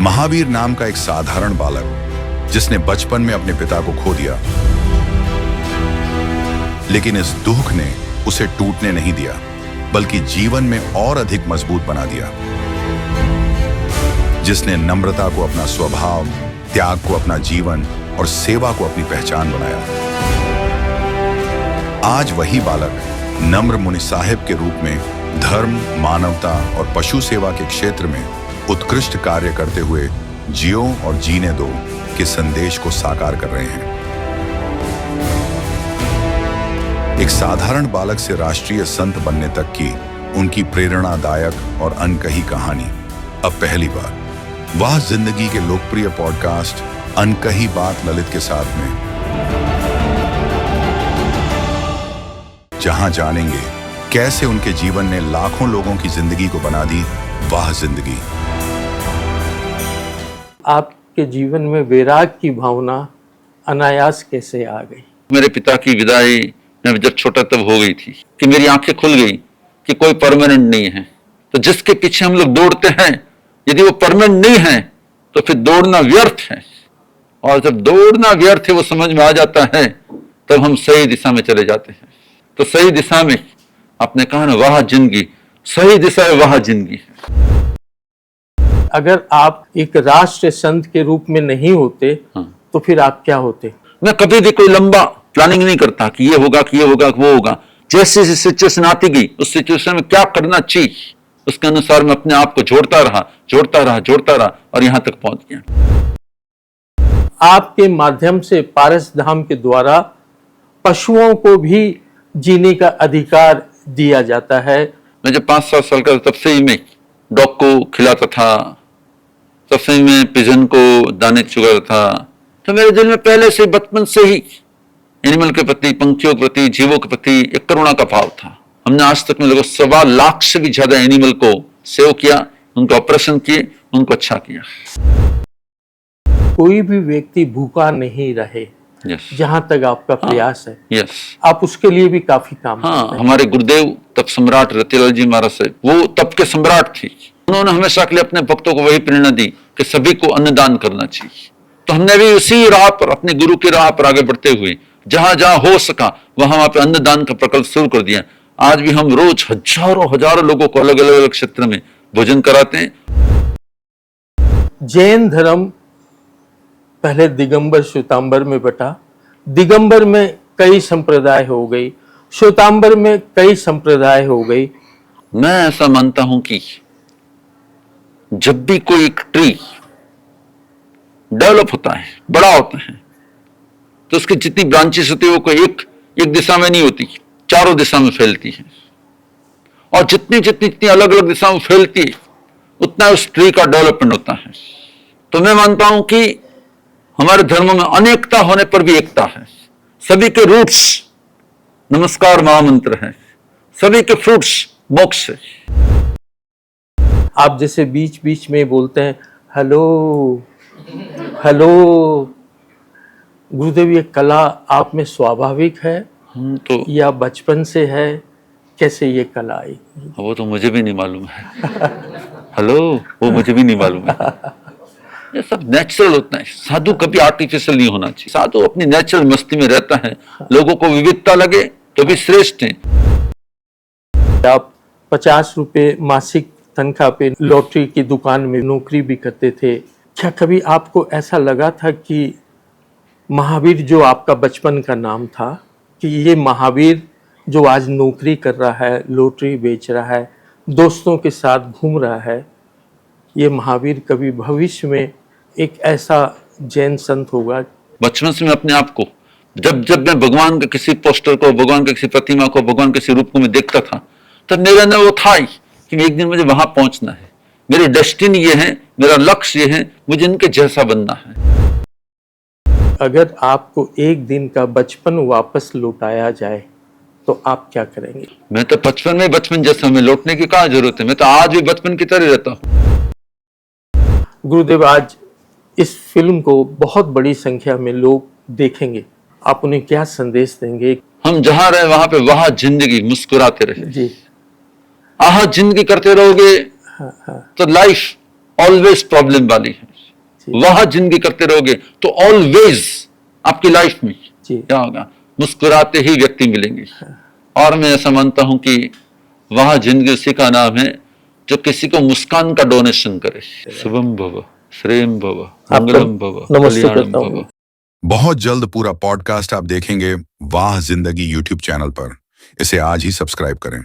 महावीर नाम का एक साधारण बालक जिसने बचपन में अपने पिता को खो दिया, लेकिन इस दुख ने उसे टूटने नहीं दिया, बल्कि जीवन में और अधिक मजबूत बना दिया। जिसने नम्रता को अपना स्वभाव, त्याग को अपना जीवन और सेवा को अपनी पहचान बनाया। आज वही बालक नम्र मुनि साहिब के रूप में धर्म, मानवता और पशु सेवा के क्षेत्र में उत्कृष्ट कार्य करते हुए जियो और जीने दो के संदेश को साकार कर रहे हैं। एक साधारण बालक से राष्ट्रीय संत बनने तक की उनकी प्रेरणादायक और अनकही कहानी अब पहली बार वाह जिंदगी के लोकप्रिय पॉडकास्ट अनकही बात ललित के साथ में, जहां जानेंगे कैसे उनके जीवन ने लाखों लोगों की जिंदगी को बना दी वाह जिंदगी। आपके जीवन में वैराग की भावना अनायास कैसे आ गई? मेरे पिता की विदाई मैं जब छोटा तब हो गई थी कि मेरी आंखें खुल गई कि कोई परमानेंट नहीं है। तो जिसके पीछे हम लोग दौड़ते हैं, यदि वो परमानेंट नहीं है तो फिर दौड़ना व्यर्थ है। और जब दौड़ना व्यर्थ है वो समझ में आ जाता है, तब हम सही दिशा में चले जाते हैं। तो सही दिशा में आपने कहा ना, वाह जिंदगी, सही दिशा में वाह जिंदगी है। अगर आप एक राष्ट्र संत के रूप में नहीं होते तो फिर आप क्या होते? मैं कभी भी कोई लंबा प्लानिंग नहीं करता कि ये होगा, कि ये होगा, कि वो होगा। जैसी सिचुएशन आती गई, उस सिचुएशन में क्या करना चाहिए उसके अनुसार मैं अपने आप को जोड़ता रहा और यहां तक पहुंच गया। आपके माध्यम से पारस धाम के द्वारा पशुओं को भी जीने का अधिकार दिया जाता है। मैं जब 5-7 साल का तब से ही मैं डॉग को खिलाता था, तब से ही मैं पिजन को दाने चुगाता था। तो मेरे दिल में पहले से बचपन से ही एनिमल के प्रति, पंछियों के प्रति, जीवों के प्रति एक करुणा का भाव था। हमने आज तक में लगभग 1.25 लाख से भी ज्यादा एनिमल को सेव किया, उनको ऑपरेशन किए, उनको अच्छा किया। कोई भी व्यक्ति भूखा नहीं रहे, जहां तक आपका प्रयास है। आप उसके लिए भी काफी काम करते हैं। हमारे गुरुदेव तब सम्राट रतिलाल जी महाराज साहब, वो तब के सम्राट थे। उन्होंने हमेशा के लिए अपने भक्तों को वही प्रेरणा दी कि सभी को अन्नदान करना चाहिए। तो हमने भी उसी राह पर, अपने गुरु की राह पर आगे बढ़ते हुए जहां जहां हो सका वहां पे अन्नदान का प्रकल्प शुरू कर दिया। आज भी हम रोज हजारों लोगों को अलग अलग क्षेत्र में भोजन कराते हैं। जैन धर्म पहले दिगंबर श्वेतांबर में बटा, दिगंबर में कई संप्रदाय हो गई, श्वेतांबर में कई संप्रदाय हो गई। मैं ऐसा मानता हूं कि जब भी कोई एक ट्री डेवलप होता है, बड़ा होता है, तो उसकी जितनी ब्रांचेस होती है वो कोई एक दिशा में नहीं होती, चारों दिशा में फैलती है। और जितनी अलग अलग दिशा में फैलती है उतना उस ट्री का डेवलपमेंट होता है। तो मैं मानता हूं कि हमारे धर्म में अनेकता होने पर भी एकता है। सभी के रूट्स नमस्कार महामंत्र है, सभी के फ्रूट्स मोक्ष है। आप जैसे बीच बीच में बोलते हैं हेलो हेलो, गुरुदेव ये कला आप में स्वाभाविक है तो या बचपन से है? कैसे ये कला आई? वो तो मुझे भी नहीं मालूम है। हेलो, वो मुझे भी नहीं मालूम है। ये सब नेचुरल होता है। साधु कभी आर्टिफिशियल नहीं होना चाहिए। साधु अपनी नेचुरल मस्ती में रहता है। लोगों को विविधता लगे तो भी श्रेष्ठ है। आप 50 रुपए मासिक तनख्वाह पे लॉटरी की दुकान में नौकरी भी करते थे। क्या कभी आपको ऐसा लगा था कि महावीर जो आपका बचपन का नाम था, कि ये महावीर जो आज नौकरी कर रहा है, लॉटरी बेच रहा है, दोस्तों के साथ घूम रहा है, ये महावीर कभी भविष्य में एक ऐसा जैन संत होगा? बचपन से मैं अपने आप को जब मैं भगवान के किसी पोस्टर को, भगवान के किसी प्रतिमा को, भगवान के किसी रूप को मैं देखता था, तब मेरे अंदर वो था ही कि एक दिन मुझे वहां पहुंचना है। मेरी डेस्टिनी ये है, मेरा लक्ष्य ये है, मुझे इनके जैसा बनना है। अगर आपको एक दिन का बचपन वापस लौटाया जाए तो आप क्या करेंगे? मैं तो बचपन जैसा, मैं लौटने की कहाँ जरूरत है। मैं तो आज भी बचपन की तरह रहता हूँ। गुरुदेव, आज इस फिल्म को बहुत बड़ी संख्या में लोग देखेंगे, आप उन्हें क्या संदेश देंगे? हम जहां रहे वहां पे वाह जिंदगी, मुस्कुराते रहे जी। आह जिंदगी करते रहोगे तो लाइफ ऑलवेज प्रॉब्लम वाली है। वह जिंदगी करते रहोगे तो ऑलवेज आपकी लाइफ में जी। क्या होगा, मुस्कुराते ही व्यक्ति मिलेंगे। और मैं ऐसा मानता हूं कि वह जिंदगी उसी का नाम है जो किसी को मुस्कान का डोनेशन करे। शुभम भव, श्रेम भव, मंगलम भव, नमस्ते कल्याणम करता हूं। भव। बहुत जल्द पूरा पॉडकास्ट आप देखेंगे वाह जिंदगी यूट्यूब चैनल पर। इसे आज ही सब्सक्राइब करें।